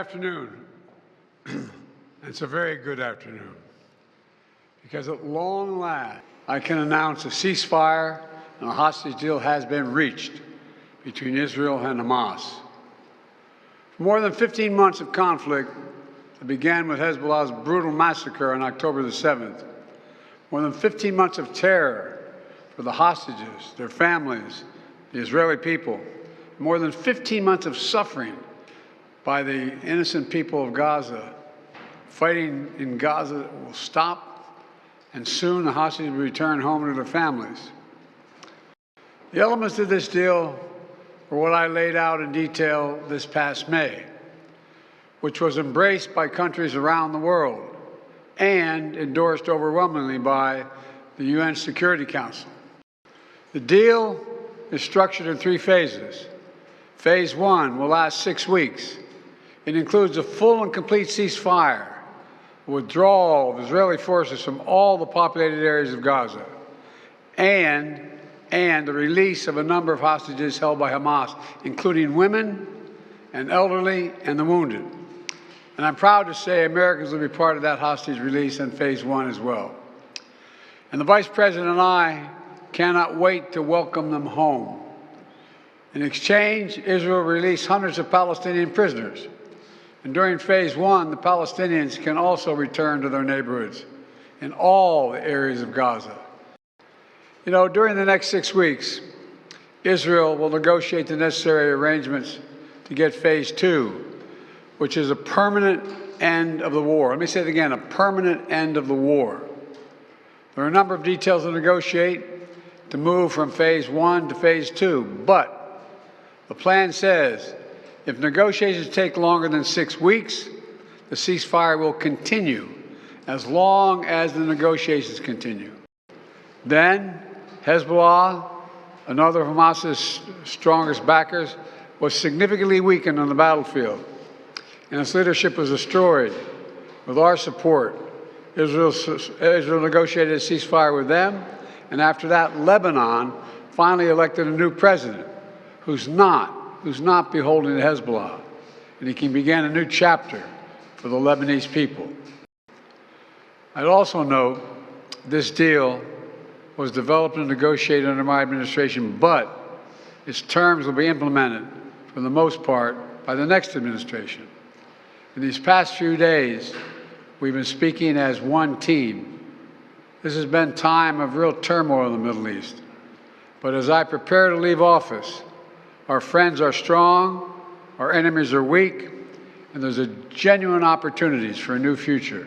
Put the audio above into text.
afternoon. It's a very good afternoon, because at long last, I can announce a ceasefire and a hostage deal has been reached between Israel and Hamas. For more than 15 months of conflict that began with Hezbollah's brutal massacre on October the 7th, more than 15 months of terror for the hostages, their families, the Israeli people, more than 15 months of suffering by the innocent people of Gaza. Fighting in Gaza will stop, and soon the hostages will return home to their families. The elements of this deal were what I laid out in detail this past May, which was embraced by countries around the world and endorsed overwhelmingly by the UN Security Council. The deal is structured in 3 phases. Phase 1 will last 6 weeks. It includes a full and complete ceasefire, withdrawal of Israeli forces from all the populated areas of Gaza, and the release of a number of hostages held by Hamas, including women and elderly and the wounded. And I'm proud to say Americans will be part of that hostage release in Phase 1 as well. And the Vice President and I cannot wait to welcome them home. In exchange, Israel released hundreds of Palestinian prisoners. And during Phase 1, the Palestinians can also return to their neighborhoods in all the areas of Gaza. You know, during the next 6 weeks, Israel will negotiate the necessary arrangements to get Phase 2, which is a permanent end of the war. Let me say it again, a permanent end of the war. There are a number of details to negotiate to move from Phase 1 to Phase 2, but the plan says if negotiations take longer than 6 weeks, the ceasefire will continue as long as the negotiations continue. Then Hezbollah, another of Hamas's strongest backers, was significantly weakened on the battlefield, and its leadership was destroyed. With our support, Israel negotiated a ceasefire with them, and after that, Lebanon finally elected a new president who's not beholden to Hezbollah, and he can begin a new chapter for the Lebanese people. I'd also note this deal was developed and negotiated under my administration, but its terms will be implemented, for the most part, by the next administration. In these past few days, we've been speaking as one team. This has been a time of real turmoil in the Middle East. But as I prepare to leave office, our friends are strong, our enemies are weak, and there's genuine opportunities for a new future.